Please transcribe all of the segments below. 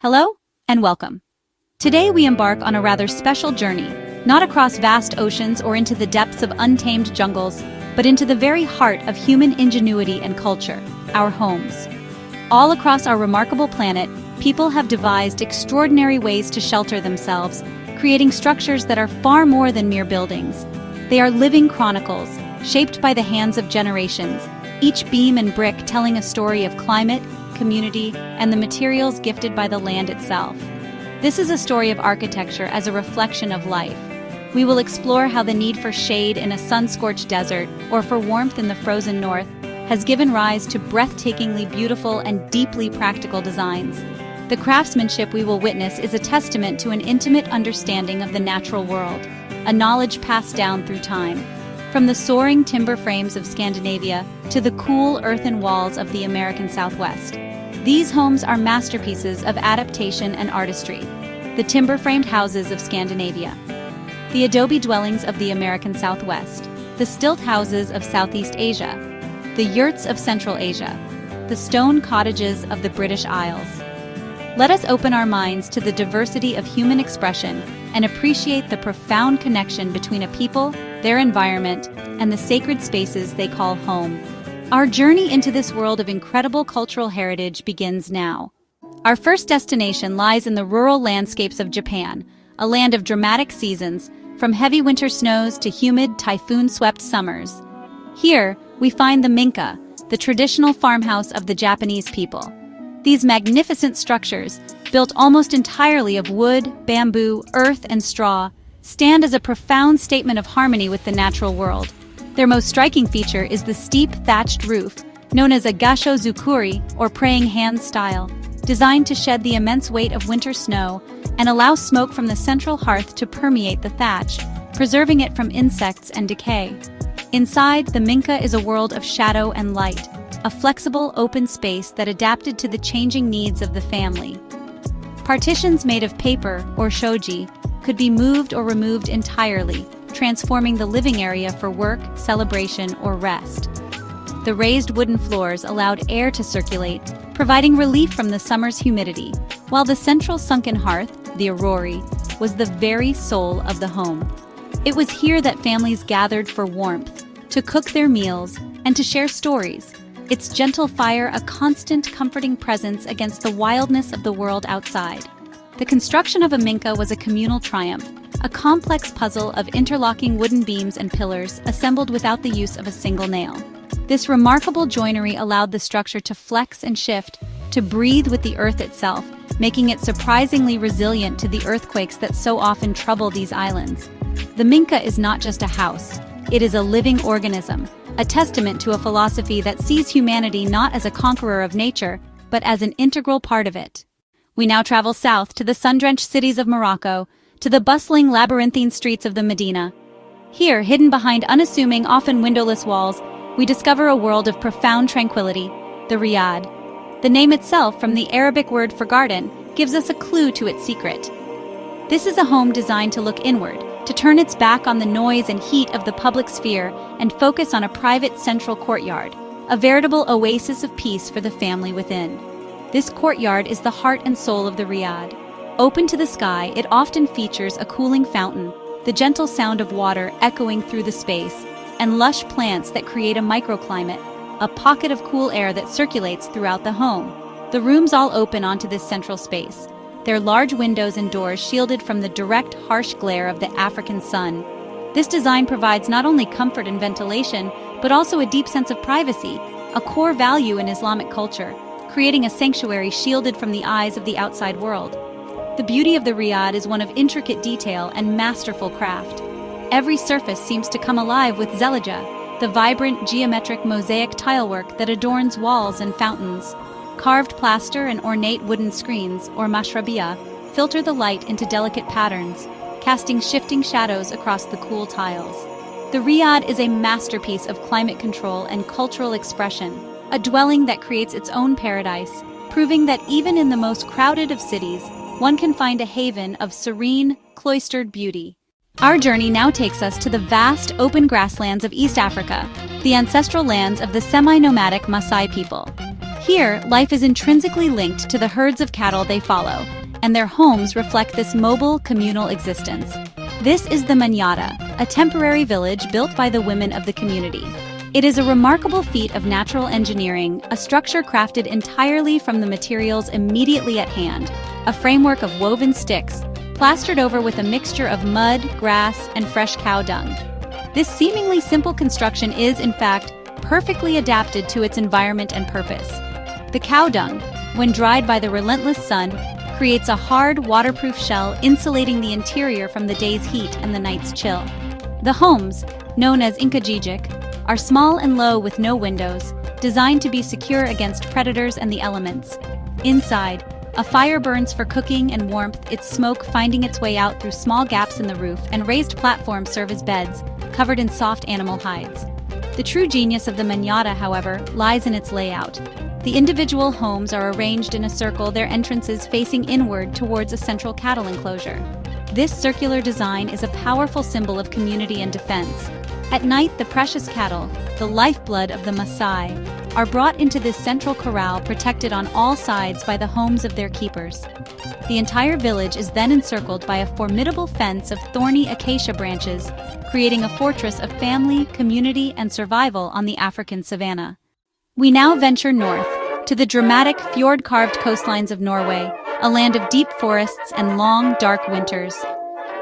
Hello, and welcome. Today we embark on a rather special journey, not across vast oceans or into the depths of untamed jungles, but into the very heart of human ingenuity and culture, our homes. All across our remarkable planet, people have devised extraordinary ways to shelter themselves, creating structures that are far more than mere buildings. They are living chronicles, shaped by the hands of generations, each beam and brick telling a story of climate, community, and the materials gifted by the land itself. This is a story of architecture as a reflection of life. We will explore how the need for shade in a sun-scorched desert or for warmth in the frozen north has given rise to breathtakingly beautiful and deeply practical designs. The craftsmanship we will witness is a testament to an intimate understanding of the natural world, a knowledge passed down through time. From the soaring timber frames of Scandinavia to the cool earthen walls of the American Southwest, these homes are masterpieces of adaptation and artistry. The timber-framed houses of Scandinavia, the adobe dwellings of the American Southwest, the stilt houses of Southeast Asia, the yurts of Central Asia, the stone cottages of the British Isles. Let us open our minds to the diversity of human expression and appreciate the profound connection between a people, their environment, and the sacred spaces they call home. Our journey into this world of incredible cultural heritage begins now. Our first destination lies in the rural landscapes of Japan, a land of dramatic seasons, from heavy winter snows to humid, typhoon-swept summers. Here, we find the minka, the traditional farmhouse of the Japanese people. These magnificent structures, built almost entirely of wood, bamboo, earth, and straw, stand as a profound statement of harmony with the natural world. Their most striking feature is the steep, thatched roof, known as a gasho zukuri, or praying hands style, designed to shed the immense weight of winter snow and allow smoke from the central hearth to permeate the thatch, preserving it from insects and decay. Inside, the minka is a world of shadow and light, a flexible, open space that adapted to the changing needs of the family. Partitions made of paper, or shoji, could be moved or removed entirely, transforming the living area for work, celebration, or rest. The raised wooden floors allowed air to circulate, providing relief from the summer's humidity, while the central sunken hearth, the orori, was the very soul of the home. It was here that families gathered for warmth, to cook their meals, and to share stories, its gentle fire a constant comforting presence against the wildness of the world outside. The construction of a minka was a communal triumph, a complex puzzle of interlocking wooden beams and pillars assembled without the use of a single nail. This remarkable joinery allowed the structure to flex and shift, to breathe with the earth itself, making it surprisingly resilient to the earthquakes that so often trouble these islands. The minka is not just a house, it is a living organism, a testament to a philosophy that sees humanity not as a conqueror of nature, but as an integral part of it. We now travel south to the sun-drenched cities of Morocco, to the bustling labyrinthine streets of the Medina. Here, hidden behind unassuming, often windowless walls, we discover a world of profound tranquility, the Riyadh. The name itself, from the Arabic word for garden, gives us a clue to its secret. This is a home designed to look inward, to turn its back on the noise and heat of the public sphere and focus on a private central courtyard, a veritable oasis of peace for the family within. This courtyard is the heart and soul of the Riyadh. Open to the sky, it often features a cooling fountain, the gentle sound of water echoing through the space, and lush plants that create a microclimate, a pocket of cool air that circulates throughout the home. The rooms all open onto this central space, their large windows and doors shielded from the direct, harsh glare of the African sun. This design provides not only comfort and ventilation, but also a deep sense of privacy, a core value in Islamic culture, creating a sanctuary shielded from the eyes of the outside world. The beauty of the Riyadh is one of intricate detail and masterful craft. Every surface seems to come alive with zelija, the vibrant geometric mosaic tilework that adorns walls and fountains. Carved plaster and ornate wooden screens, or mashrabiyah, filter the light into delicate patterns, casting shifting shadows across the cool tiles. The Riyadh is a masterpiece of climate control and cultural expression, a dwelling that creates its own paradise, proving that even in the most crowded of cities, one can find a haven of serene, cloistered beauty. Our journey now takes us to the vast, open grasslands of East Africa, the ancestral lands of the semi-nomadic Maasai people. Here, life is intrinsically linked to the herds of cattle they follow, and their homes reflect this mobile, communal existence. This is the manada, a temporary village built by the women of the community. It is a remarkable feat of natural engineering, a structure crafted entirely from the materials immediately at hand, a framework of woven sticks, plastered over with a mixture of mud, grass, and fresh cow dung. This seemingly simple construction is, in fact, perfectly adapted to its environment and purpose. The cow dung, when dried by the relentless sun, creates a hard, waterproof shell insulating the interior from the day's heat and the night's chill. The homes, known as inkajijik, are small and low with no windows, designed to be secure against predators and the elements. Inside, a fire burns for cooking and warmth, its smoke finding its way out through small gaps in the roof, and raised platforms serve as beds, covered in soft animal hides. The true genius of the manada, however, lies in its layout. The individual homes are arranged in a circle, their entrances facing inward towards a central cattle enclosure. This circular design is a powerful symbol of community and defense. At night, the precious cattle, the lifeblood of the Maasai, are brought into this central corral protected on all sides by the homes of their keepers. The entire village is then encircled by a formidable fence of thorny acacia branches, creating a fortress of family, community, and survival on the African savanna. We now venture north, to the dramatic fjord-carved coastlines of Norway, a land of deep forests and long, dark winters.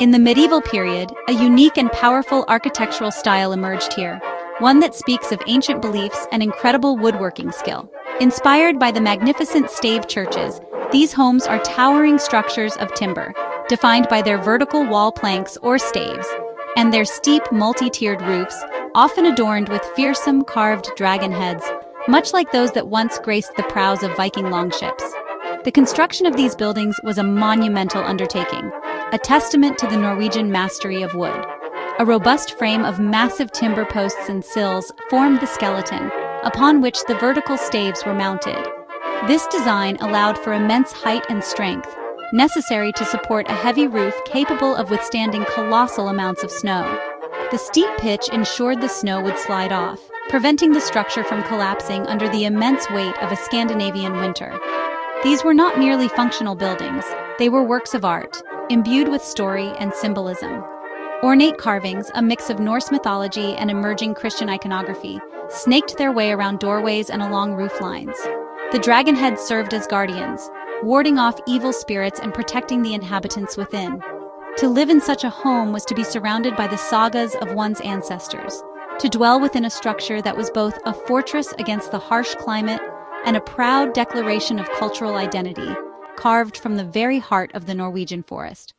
In the medieval period, a unique and powerful architectural style emerged here, one that speaks of ancient beliefs and incredible woodworking skill. Inspired by the magnificent stave churches, these homes are towering structures of timber, defined by their vertical wall planks or staves, and their steep multi-tiered roofs, often adorned with fearsome carved dragon heads, much like those that once graced the prows of Viking longships. The construction of these buildings was a monumental undertaking, a testament to the Norwegian mastery of wood. A robust frame of massive timber posts and sills formed the skeleton, upon which the vertical staves were mounted. This design allowed for immense height and strength, necessary to support a heavy roof capable of withstanding colossal amounts of snow. The steep pitch ensured the snow would slide off, preventing the structure from collapsing under the immense weight of a Scandinavian winter. These were not merely functional buildings, they were works of art, imbued with story and symbolism. Ornate carvings, a mix of Norse mythology and emerging Christian iconography, snaked their way around doorways and along roof lines. The dragon heads served as guardians, warding off evil spirits and protecting the inhabitants within. To live in such a home was to be surrounded by the sagas of one's ancestors, to dwell within a structure that was both a fortress against the harsh climate and a proud declaration of cultural identity, carved from the very heart of the Norwegian forest.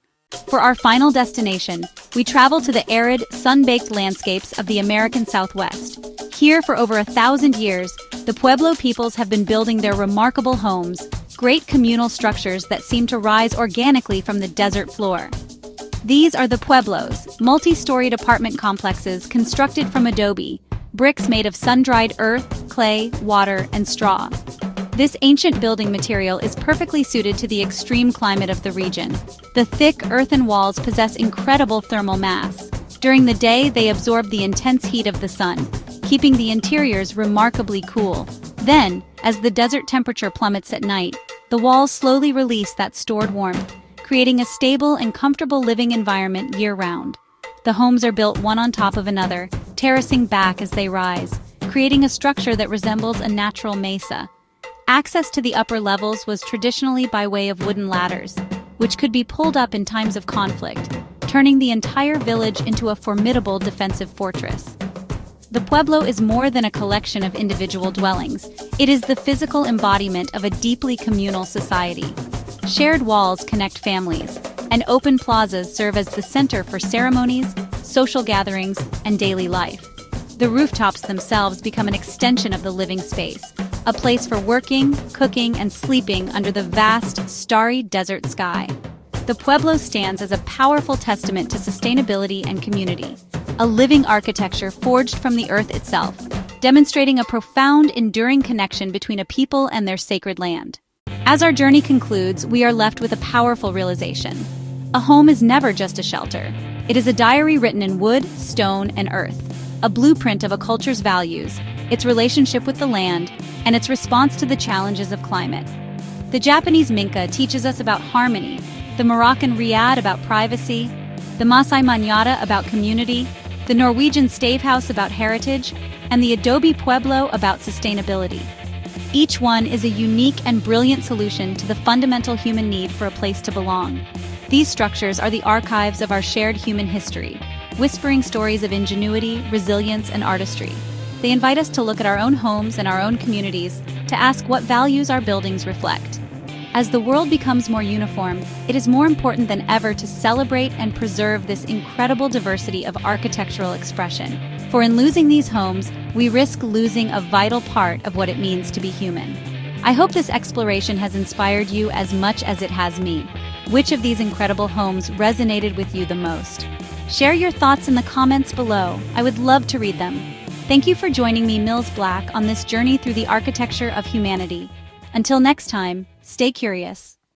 For our final destination, we travel to the arid, sun-baked landscapes of the American Southwest. Here, for over 1,000 years, the Pueblo peoples have been building their remarkable homes, great communal structures that seem to rise organically from the desert floor. These are the Pueblos, multi-storied apartment complexes constructed from adobe, bricks made of sun-dried earth, clay, water, and straw. This ancient building material is perfectly suited to the extreme climate of the region. The thick earthen walls possess incredible thermal mass. During the day, they absorb the intense heat of the sun, keeping the interiors remarkably cool. Then, as the desert temperature plummets at night, the walls slowly release that stored warmth, creating a stable and comfortable living environment year-round. The homes are built one on top of another, terracing back as they rise, creating a structure that resembles a natural mesa. Access to the upper levels was traditionally by way of wooden ladders, which could be pulled up in times of conflict, turning the entire village into a formidable defensive fortress. The Pueblo is more than a collection of individual dwellings. It is the physical embodiment of a deeply communal society. Shared walls connect families, and open plazas serve as the center for ceremonies, social gatherings, and daily life. The rooftops themselves become an extension of the living space, a place for working, cooking, and sleeping under the vast, starry desert sky. The Pueblo stands as a powerful testament to sustainability and community, a living architecture forged from the earth itself, demonstrating a profound, enduring connection between a people and their sacred land. As our journey concludes, we are left with a powerful realization. A home is never just a shelter. It is a diary written in wood, stone, and earth, a blueprint of a culture's values, its relationship with the land, and its response to the challenges of climate. The Japanese minka teaches us about harmony, the Moroccan riad about privacy, the Maasai manyatta about community, the Norwegian stavehouse about heritage, and the Adobe Pueblo about sustainability. Each one is a unique and brilliant solution to the fundamental human need for a place to belong. These structures are the archives of our shared human history, whispering stories of ingenuity, resilience, and artistry. They invite us to look at our own homes and our own communities, to ask what values our buildings reflect. As the world becomes more uniform, it is more important than ever to celebrate and preserve this incredible diversity of architectural expression. For in losing these homes, we risk losing a vital part of what it means to be human. I hope this exploration has inspired you as much as it has me. Which of these incredible homes resonated with you the most? Share your thoughts in the comments below. I would love to read them. Thank you for joining me, Mills Black, on this journey through the architecture of humanity. Until next time, stay curious.